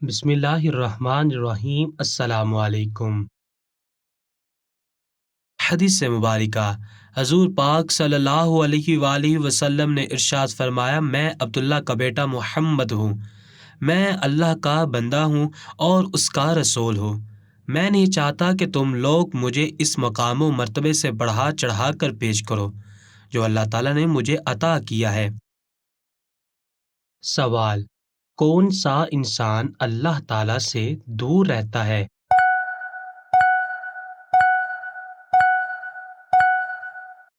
بسم اللہ الرحمن الرحیم۔ السلام علیکم۔ حدیث مبارکہ حضور پاک صلی اللہ علیہ وآلہ وسلم نے ارشاد فرمایا، میں عبداللہ کا بیٹا محمد ہوں، میں اللہ کا بندہ ہوں اور اس کا رسول ہوں۔ میں نہیں چاہتا کہ تم لوگ مجھے اس مقام و مرتبے سے بڑھا چڑھا کر پیش کرو جو اللہ تعالیٰ نے مجھے عطا کیا ہے۔ سوال: کون سا انسان اللہ تعالیٰ سے دور رہتا ہے؟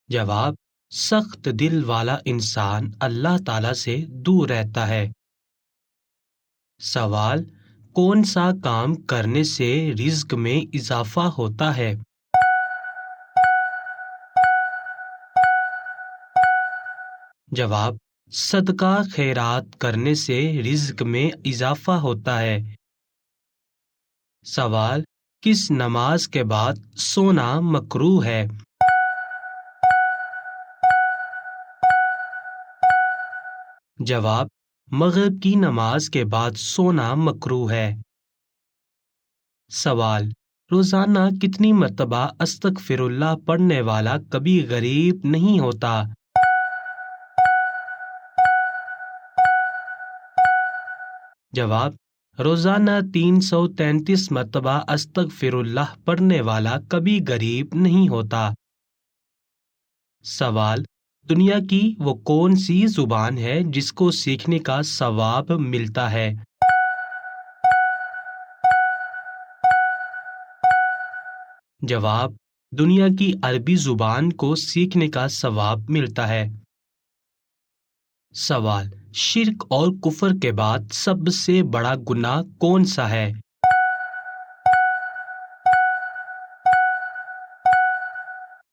جواب: سخت دل والا انسان اللہ تعالیٰ سے دور رہتا ہے۔ سوال: کون سا کام کرنے سے رزق میں اضافہ ہوتا ہے؟ جواب: صدقہ خیرات کرنے سے رزق میں اضافہ ہوتا ہے۔ سوال: کس نماز کے بعد سونا مکروہ ہے؟ جواب: مغرب کی نماز کے بعد سونا مکروہ ہے۔ سوال: روزانہ کتنی مرتبہ استغفر اللہ پڑھنے والا کبھی غریب نہیں ہوتا؟ جواب: روزانہ 333 مرتبہ استغفر اللہ پڑھنے والا کبھی غریب نہیں ہوتا۔ سوال: دنیا کی وہ کون سی زبان ہے جس کو سیکھنے کا ثواب ملتا ہے؟ جواب: دنیا کی عربی زبان کو سیکھنے کا ثواب ملتا ہے۔ سوال: شرک اور کفر کے بعد سب سے بڑا گناہ کون سا ہے؟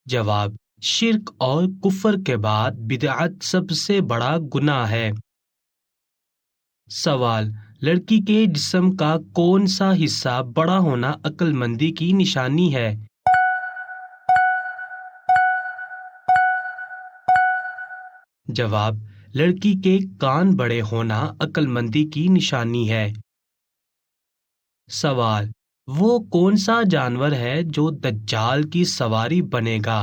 جواب: شرک اور کفر کے بعد بدعت سب سے بڑا گناہ ہے۔ سوال: لڑکی کے جسم کا کون سا حصہ بڑا ہونا عقل مندی کی نشانی ہے؟ جواب: لڑکی کے کان بڑے ہونا عقل مندی کی نشانی ہے۔ سوال: وہ کون سا جانور ہے جو دجال کی سواری بنے گا؟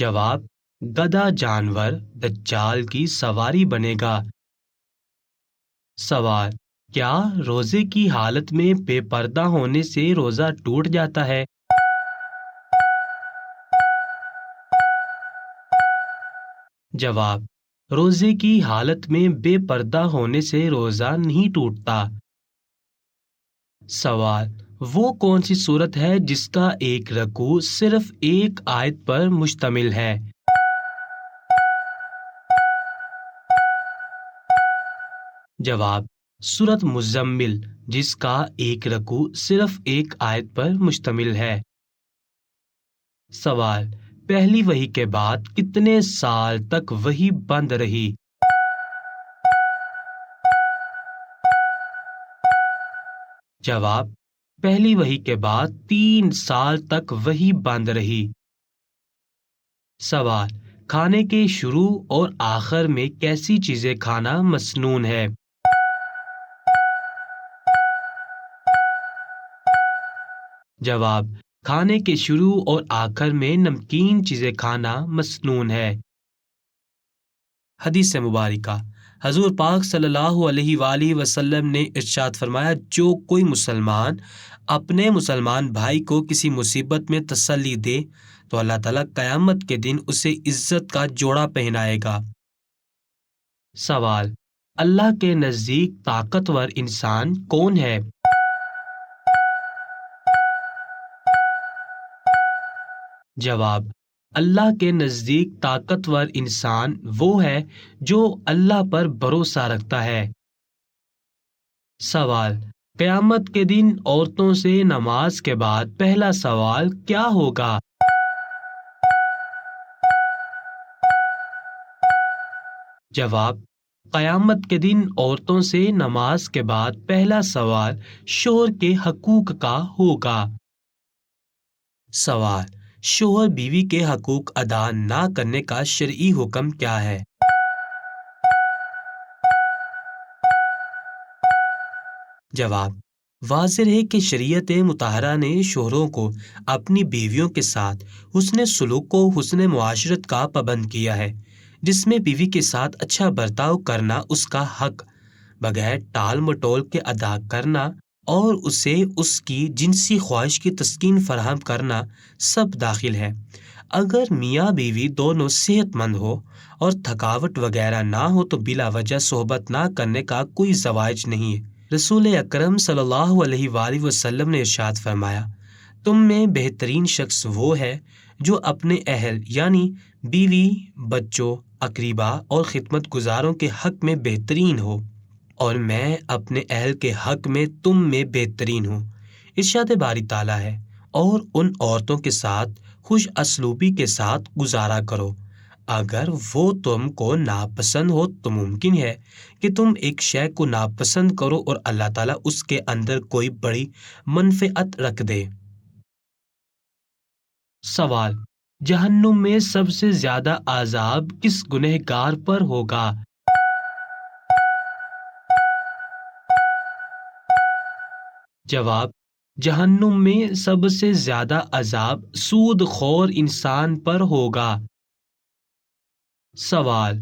جواب: گدھا جانور دجال کی سواری بنے گا۔ سوال: کیا روزے کی حالت میں بے پردہ ہونے سے روزہ ٹوٹ جاتا ہے؟ جواب: روزے کی حالت میں بے پردہ ہونے سے روزہ نہیں ٹوٹتا۔ سوال: وہ کون سی صورت ہے جس کا ایک رکوع صرف ایک آیت پر مشتمل ہے؟ جواب: سورۃ مزمل، جس کا ایک رکوع صرف ایک آیت پر مشتمل ہے۔ سوال: پہلی وحی کے بعد کتنے سال تک وحی بند رہی؟ جواب: پہلی وحی کے بعد 3 سال تک وحی بند رہی۔ سوال: کھانے کے شروع اور آخر میں کیسی چیزیں کھانا مسنون ہے؟ جواب: کھانے کے شروع اور آخر میں نمکین چیزیں کھانا مسنون ہے۔ حدیث مبارکہ حضور پاک صلی اللہ علیہ وآلہ وسلم نے ارشاد فرمایا، جو کوئی مسلمان اپنے مسلمان بھائی کو کسی مصیبت میں تسلی دے تو اللہ تعالیٰ قیامت کے دن اسے عزت کا جوڑا پہنائے گا۔ سوال: اللہ کے نزدیک طاقتور انسان کون ہے؟ جواب: اللہ کے نزدیک طاقتور انسان وہ ہے جو اللہ پر بھروسہ رکھتا ہے۔ سوال: قیامت کے دن عورتوں سے نماز کے بعد پہلا سوال کیا ہوگا؟ جواب: قیامت کے دن عورتوں سے نماز کے بعد پہلا سوال شوہر کے حقوق کا ہوگا۔ سوال: شوہر بیوی کے حقوق ادا نہ کرنے کا شرعی حکم کیا ہے؟ جواب: واضح ہے کہ شریعت مطہرہ نے شوہروں کو اپنی بیویوں کے ساتھ حسن سلوک و حسن معاشرت کا پابند کیا ہے، جس میں بیوی کے ساتھ اچھا برتاؤ کرنا اس کا حق بغیر ٹال مٹول کے ادا کرنا اور اسے اس کی جنسی خواہش کی تسکین فراہم کرنا سب داخل ہے۔ اگر میاں بیوی دونوں صحت مند ہو اور تھکاوٹ وغیرہ نہ ہو تو بلا وجہ صحبت نہ کرنے کا کوئی زواج نہیں ہے۔ رسول اکرم صلی اللہ علیہ وآلہ وسلم نے ارشاد فرمایا: تم میں بہترین شخص وہ ہے جو اپنے اہل یعنی بیوی، بچوں، اقربا اور خدمت گزاروں کے حق میں بہترین ہو، اور میں اپنے اہل کے حق میں تم میں بہترین ہوں۔ ارشاد باری تعالیٰ ہے: اور ان عورتوں کے ساتھ خوش اسلوبی کے ساتھ گزارا کرو، اگر وہ تم کو ناپسند ہو تو ممکن ہے کہ تم ایک شے کو ناپسند کرو اور اللہ تعالیٰ اس کے اندر کوئی بڑی منفعت رکھ دے۔ سوال: جہنم میں سب سے زیادہ عذاب کس گنہگار پر ہوگا؟ جواب: جہنم میں سب سے زیادہ عذاب سود خور انسان پر ہوگا۔ سوال: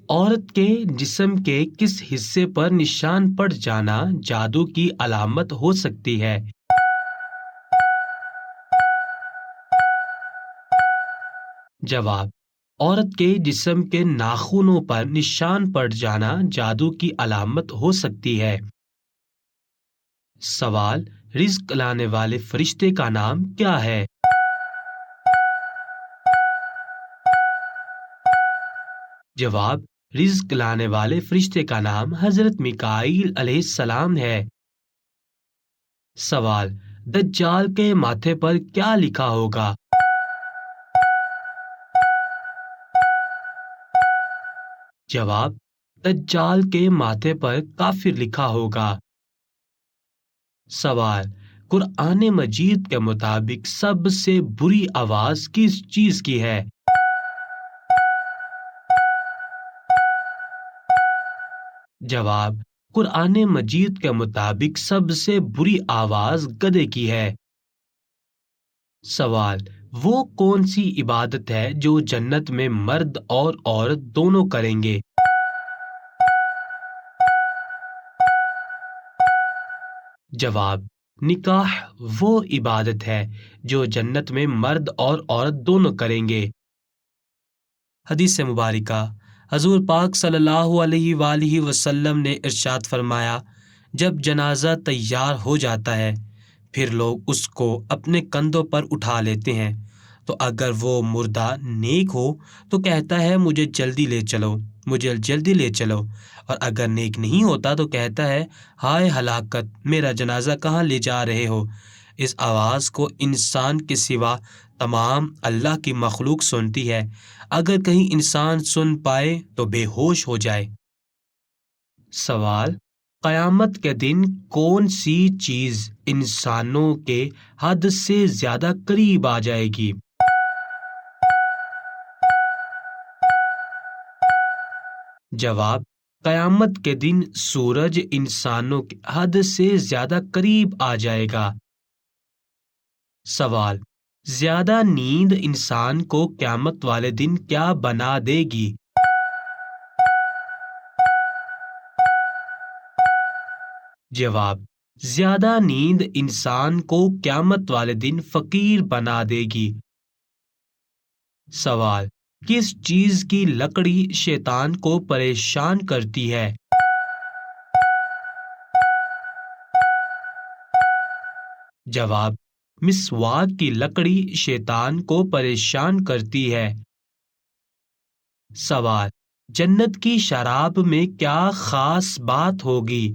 عورت کے جسم کے کس حصے پر نشان پڑ جانا جادو کی علامت ہو سکتی ہے؟ جواب: عورت کے جسم کے ناخنوں پر نشان پڑ جانا جادو کی علامت ہو سکتی ہے۔ سوال: رزق لانے والے فرشتے کا نام کیا ہے؟ جواب: رزق لانے والے فرشتے کا نام حضرت میکائیل علیہ السلام ہے۔ سوال: دجال کے ماتھے پر کیا لکھا ہوگا؟ جواب: دجال کے ماتھے پر کافر لکھا ہوگا۔ سوال: قرآن مجید کے مطابق سب سے بری آواز کس چیز کی ہے؟ جواب: قرآن مجید کے مطابق سب سے بری آواز گدھے کی ہے۔ سوال: وہ کون سی عبادت ہے جو جنت میں مرد اور عورت دونوں کریں گے؟ جواب: نکاح وہ عبادت ہے جو جنت میں مرد اور عورت دونوں کریں گے۔ حدیث مبارکہ: حضور پاک صلی اللہ علیہ وآلہ وسلم نے ارشاد فرمایا: جب جنازہ تیار ہو جاتا ہے پھر لوگ اس کو اپنے کندھوں پر اٹھا لیتے ہیں، تو اگر وہ مردہ نیک ہو تو کہتا ہے مجھے جلدی لے چلو، مجھے جلدی لے چلو، اور اگر نیک نہیں ہوتا تو کہتا ہے ہائے ہلاکت، میرا جنازہ کہاں لے جا رہے ہو۔ اس آواز کو انسان کے سوا تمام اللہ کی مخلوق سنتی ہے، اگر کہیں انسان سن پائے تو بے ہوش ہو جائے۔ سوال: قیامت کے دن کون سی چیز انسانوں کے حد سے زیادہ قریب آ جائے گی؟ جواب: قیامت کے دن سورج انسانوں کے حد سے زیادہ قریب آ جائے گا۔ سوال: زیادہ نیند انسان کو قیامت والے دن کیا بنا دے گی؟ جواب: زیادہ نیند انسان کو قیامت والے دن فقیر بنا دے گی۔ سوال: کس چیز کی لکڑی شیطان کو پریشان کرتی ہے؟ جواب: مسواک کی لکڑی شیطان کو پریشان کرتی ہے۔ سوال: جنت کی شراب میں کیا خاص بات ہوگی؟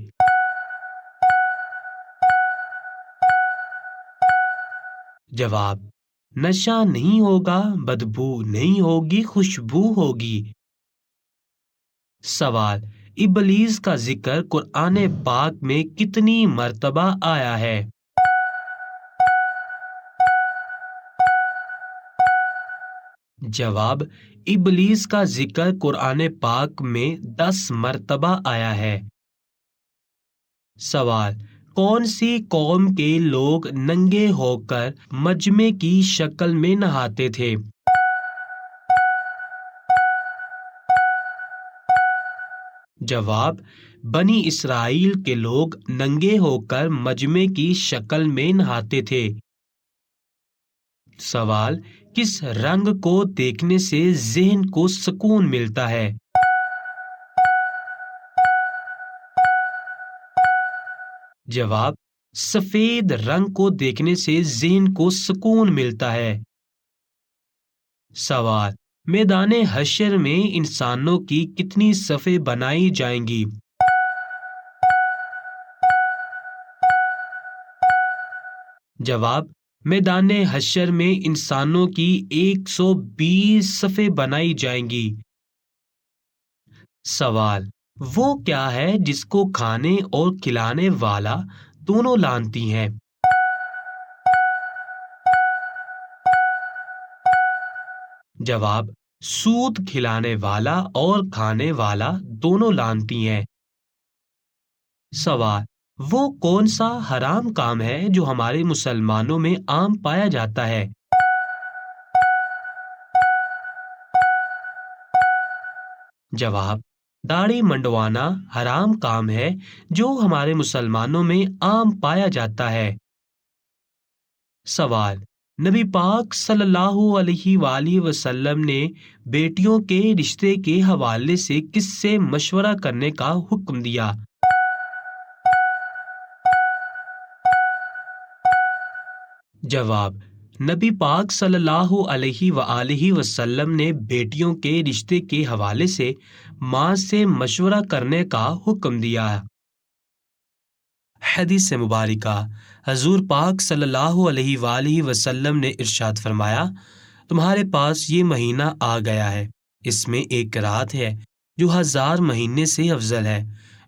جواب: نشہ نہیں ہوگا، بدبو نہیں ہوگی، خوشبو ہوگی۔ سوال: ابلیس کا ذکر قرآن پاک میں کتنی مرتبہ آیا ہے؟ جواب: ابلیس کا ذکر قرآن پاک میں 10 مرتبہ آیا ہے۔ سوال: کون سی قوم کے لوگ ننگے ہو کر مجمع کی شکل میں نہاتے تھے؟ جواب: بنی اسرائیل کے لوگ ننگے ہو کر مجمع کی شکل میں نہاتے تھے۔ سوال: کس رنگ کو دیکھنے سے ذہن کو سکون ملتا ہے؟ جواب: سفید رنگ کو دیکھنے سے ذہن کو سکون ملتا ہے۔ سوال: میدان حشر میں انسانوں کی کتنی صفیں بنائی جائیں گی؟ جواب: میدان حشر میں انسانوں کی 120 صفیں بنائی جائیں گی۔ سوال: وہ کیا ہے جس کو کھانے اور کھلانے والا دونوں لانتی ہیں؟ جواب: سود کھلانے والا اور کھانے والا دونوں لانتی ہیں۔ سوال: وہ کون سا حرام کام ہے جو ہمارے مسلمانوں میں عام پایا جاتا ہے؟ جواب: داڑھی منڈوانا حرام کام ہے جو ہمارے مسلمانوں میں عام پایا جاتا ہے۔ سوال: نبی پاک صلی اللہ علیہ وآلہ وسلم نے بیٹیوں کے رشتے کے حوالے سے کس سے مشورہ کرنے کا حکم دیا؟ جواب: نبی پاک صلی اللہ علیہ وآلہ وسلم نے بیٹیوں کے رشتے کے حوالے سے ماں سے مشورہ کرنے کا حکم دیا۔ حدیث مبارکہ: حضور پاک صلی اللہ علیہ وآلہ وسلم نے ارشاد فرمایا، تمہارے پاس یہ مہینہ آ گیا ہے، اس میں ایک رات ہے جو 1000 مہینے سے افضل ہے۔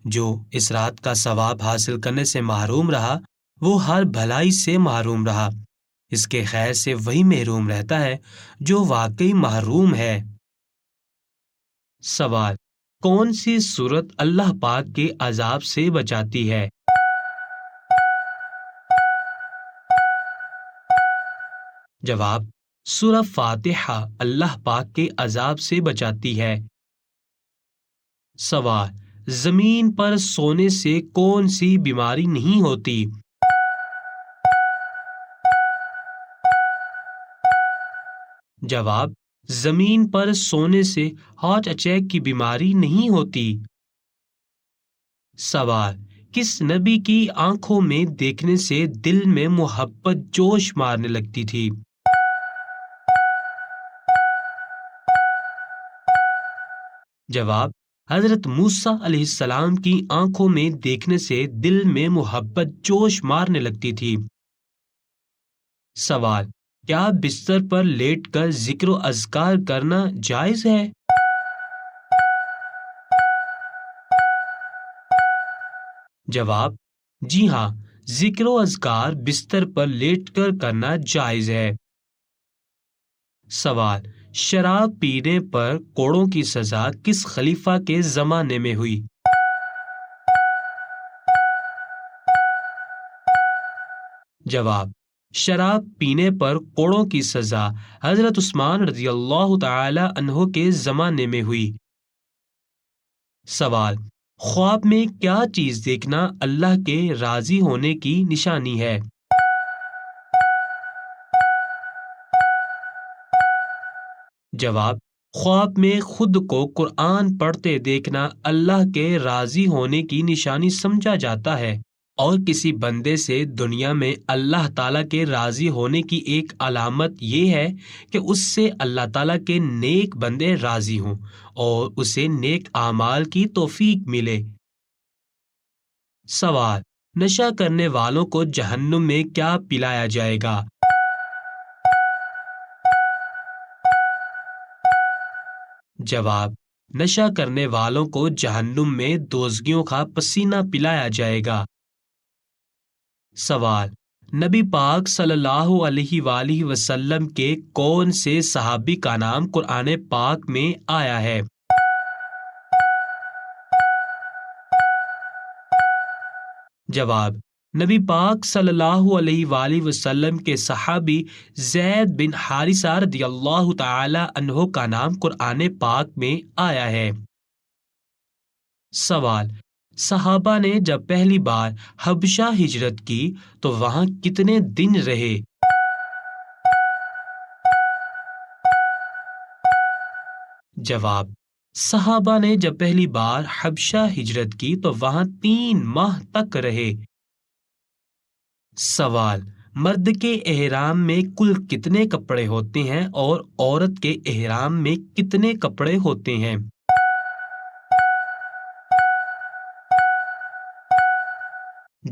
جو اس رات کا ثواب حاصل کرنے سے محروم رہا وہ ہر بھلائی سے محروم رہا۔ اس کے خیر سے وہی محروم رہتا ہے جو واقعی محروم ہے۔ سوال: کون سی سورت اللہ پاک کے عذاب سے بچاتی ہے؟ جواب: سورہ فاتحہ اللہ پاک کے عذاب سے بچاتی ہے۔ سوال: زمین پر سونے سے کون سی بیماری نہیں ہوتی؟ جواب: زمین پر سونے سے ہارٹ اٹیک کی بیماری نہیں ہوتی۔ سوال: کس نبی کی آنکھوں میں دیکھنے سے دل میں محبت جوش مارنے لگتی تھی؟ جواب: حضرت موسیٰ علیہ السلام کی آنکھوں میں دیکھنے سے دل میں محبت جوش مارنے لگتی تھی۔ سوال: کیا بستر پر لیٹ کر ذکر و اذکار کرنا جائز ہے؟ جواب: جی ہاں، ذکر و اذکار بستر پر لیٹ کر کرنا جائز ہے۔ سوال: شراب پینے پر کوڑوں کی سزا کس خلیفہ کے زمانے میں ہوئی؟ جواب: شراب پینے پر کوڑوں کی سزا حضرت عثمان رضی اللہ تعالی عنہ کے زمانے میں ہوئی۔ سوال: خواب میں کیا چیز دیکھنا اللہ کے راضی ہونے کی نشانی ہے؟ جواب: خواب میں خود کو قرآن پڑھتے دیکھنا اللہ کے راضی ہونے کی نشانی سمجھا جاتا ہے، اور کسی بندے سے دنیا میں اللہ تعالیٰ کے راضی ہونے کی ایک علامت یہ ہے کہ اس سے اللہ تعالیٰ کے نیک بندے راضی ہوں اور اسے نیک اعمال کی توفیق ملے۔ سوال: نشہ کرنے والوں کو جہنم میں کیا پلایا جائے گا؟ جواب: نشہ کرنے والوں کو جہنم میں دوزگیوں کا پسینہ پلایا جائے گا۔ سوال: نبی پاک صلی اللہ علیہ وآلہ وسلم کے کون سے صحابی کا نام قرآن پاک میں آیا ہے؟ جواب: نبی پاک صلی اللہ علیہ وآلہ وسلم کے صحابی زید بن حارثہ رضی اللہ تعالی عنہ کا نام قرآن پاک میں آیا ہے۔ سوال: صحابہ نے جب پہلی بار حبشہ ہجرت کی تو وہاں کتنے دن رہے؟ جواب: صحابہ نے جب پہلی بار حبشہ ہجرت کی تو وہاں 3 ماہ تک رہے۔ سوال: مرد کے احرام میں کل کتنے کپڑے ہوتے ہیں اور عورت کے احرام میں کتنے کپڑے ہوتے ہیں؟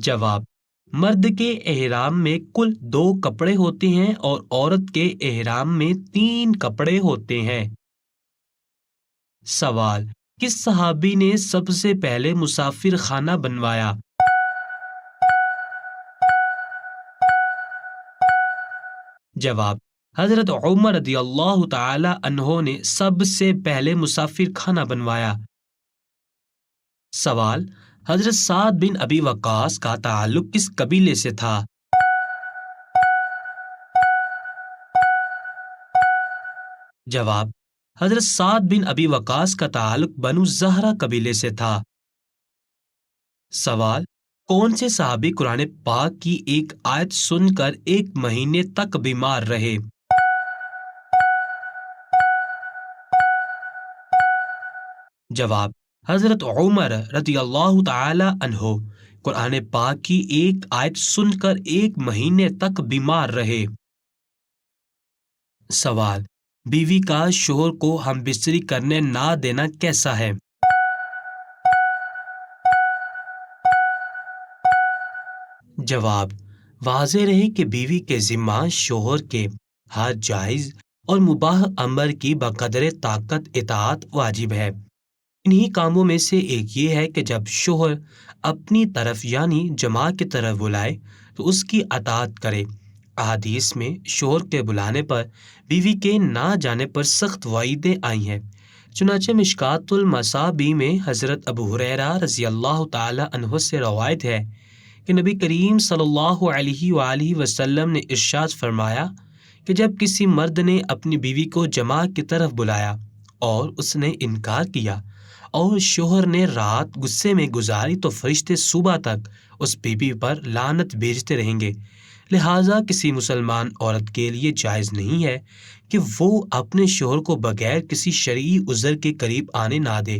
جواب: مرد کے احرام میں کل 2 کپڑے ہوتے ہیں اور عورت کے احرام میں 3 کپڑے ہوتے ہیں۔ سوال: کس صحابی نے سب سے پہلے مسافر خانہ بنوایا؟ جواب: حضرت عمر رضی اللہ تعالی عنہ نے سب سے پہلے مسافر خانہ بنوایا۔ سوال: حضرت سعد بن ابی وقاص کا تعلق کس قبیلے سے تھا؟ جواب: حضرت سعد بن ابی وقاص کا تعلق بنو زہرہ قبیلے سے تھا۔ سوال: کون سے صحابی قرآن پاک کی ایک آیت سن کر 1 مہینے تک بیمار رہے؟ جواب: حضرت عمر رضی اللہ تعالی عنہ قرآن پاک کی ایک آیت سن کر 1 مہینے تک بیمار رہے۔ سوال: بیوی کا شوہر کو ہم بستری کرنے نہ دینا کیسا ہے؟ جواب: واضح رہے کہ بیوی کے ذمہ شوہر کے ہر جائز اور مباح امر کی بقدر طاقت اطاعت واجب ہے۔ انہی کاموں میں سے ایک یہ ہے کہ جب شوہر اپنی طرف یعنی جماع کی طرف بلائے تو اس کی اطاعت کرے۔ احادیث میں شوہر کے بلانے پر بیوی کے نہ جانے پر سخت وعیدیں آئی ہیں۔ چنانچہ مشکوٰۃ المصابیح میں حضرت ابو ہریرہ رضی اللہ تعالی عنہ سے روایت ہے کہ نبی کریم صلی اللہ علیہ وآلہ وسلم نے ارشاد فرمایا کہ جب کسی مرد نے اپنی بیوی کو جماع کی طرف بلایا اور اس نے انکار کیا اور شوہر نے رات غصے میں گزاری تو فرشتے صبح تک اس بیوی پر لعنت بھیجتے رہیں گے۔ لہٰذا کسی مسلمان عورت کے لیے جائز نہیں ہے کہ وہ اپنے شوہر کو بغیر کسی شرعی عذر کے قریب آنے نہ دے۔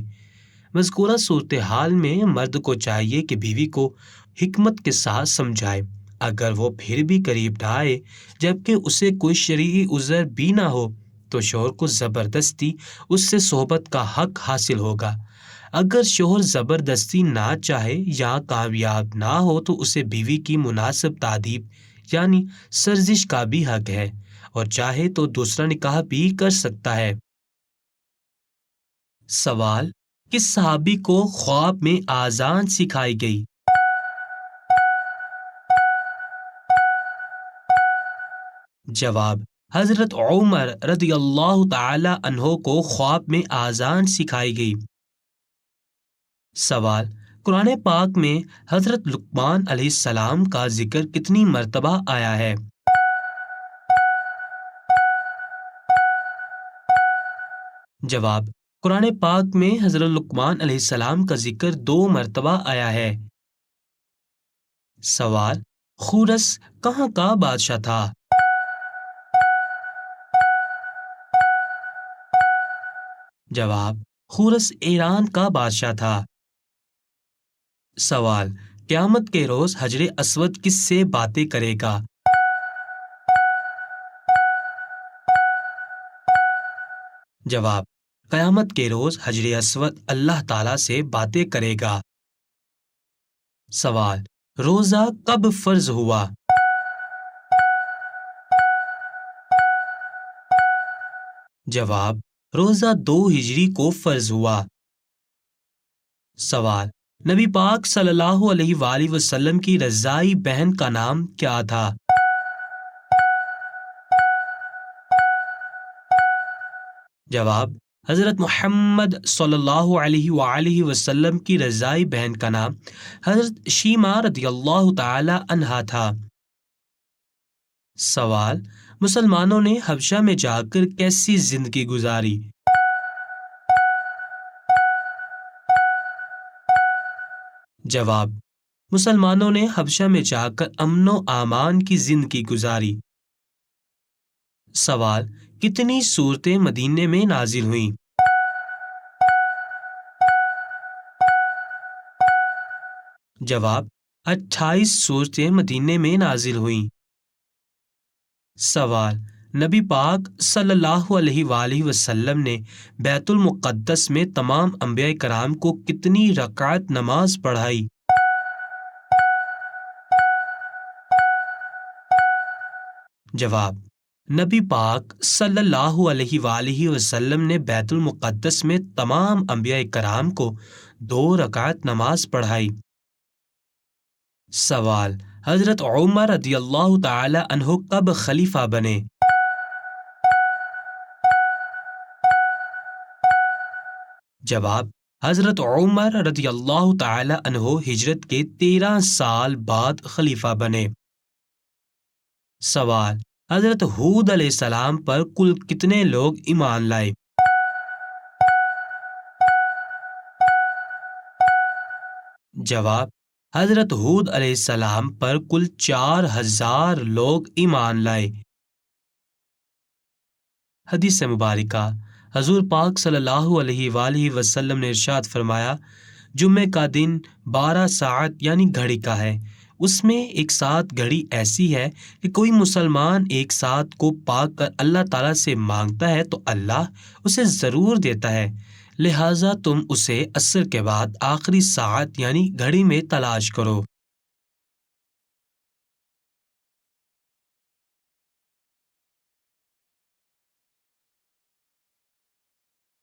مذکورہ صورتحال میں مرد کو چاہیے کہ بیوی کو حکمت کے ساتھ سمجھائے۔ اگر وہ پھر بھی قریب نہ آئے جبکہ اسے کوئی شرعی عذر بھی نہ ہو تو شوہر کو زبردستی اس سے صحبت کا حق حاصل ہوگا۔ اگر شوہر زبردستی نہ چاہے یا کامیاب نہ ہو تو اسے بیوی کی مناسب تادیب یعنی سرزش کا بھی حق ہے، اور چاہے تو دوسرا نکاح بھی کر سکتا ہے۔ سوال: کس صحابی کو خواب میں آذان سکھائی گئی؟ جواب: حضرت عمر رضی اللہ تعالی عنہ کو خواب میں آذان سکھائی گئی۔ سوال: قرآن پاک میں حضرت لقمان علیہ السلام کا ذکر کتنی مرتبہ آیا ہے؟ جواب: قرآن پاک میں حضرت لقمان علیہ السلام کا ذکر 2 مرتبہ آیا ہے۔ سوال: خورس کہاں کا بادشاہ تھا؟ جواب: خورس ایران کا بادشاہ تھا۔ سوال: قیامت کے روز حجر اسود کس سے باتیں کرے گا؟ جواب: قیامت کے روز حجر اسود اللہ تعالیٰ سے باتیں کرے گا۔ سوال: روزہ کب فرض ہوا؟ جواب: روزہ 2 ہجری کو فرض ہوا۔ سوال: نبی پاک صلی اللہ علیہ وآلہ وسلم کی رضاعی بہن کا نام کیا تھا؟ جواب: حضرت محمد صلی اللہ علیہ وآلہ وسلم کی رضائی بہن کا نام حضرت شیمہ رضی اللہ تعالی عنہا تھا۔ سوال: مسلمانوں نے حبشہ میں جا کر کیسی زندگی گزاری؟ جواب: مسلمانوں نے حبشہ میں جا کر امن و امان کی زندگی گزاری۔ سوال: کتنی سورتیں مدینے میں نازل ہوئیں؟ جواب: 28 سورتیں مدینے میں نازل ہوئیں۔ سوال: نبی پاک صلی اللہ علیہ وآلہ وسلم نے بیت المقدس میں تمام انبیاء کرام کو کتنی رکعت نماز پڑھائی؟ جواب: نبی پاک صلی اللہ علیہ وآلہ وسلم نے بیت المقدس میں تمام انبیاء کرام کو 2 رکعت نماز پڑھائی۔ سوال: حضرت عمر رضی اللہ تعالی عنہ کب خلیفہ بنے؟ جواب: حضرت عمر رضی اللہ تعالی عنہ ہجرت کے 13 سال بعد خلیفہ بنے۔ سوال: حضرت ہود علیہ السلام پر کل کتنے لوگ ایمان لائے؟ جواب: حضرت ہود علیہ السلام پر کل 4000 لوگ ایمان لائے۔ حدیث مبارکہ: حضور پاک صلی اللہ علیہ وآلہ وسلم نے ارشاد فرمایا، جمعے کا دن 12 ساعت یعنی گھڑی کا ہے، اس میں ایک ساتھ گھڑی ایسی ہے کہ کوئی مسلمان ایک ساتھ کو پا کر اللہ تعالیٰ سے مانگتا ہے تو اللہ اسے ضرور دیتا ہے، لہٰذا تم اسے عصر کے بعد آخری ساعت یعنی گھڑی میں تلاش کرو۔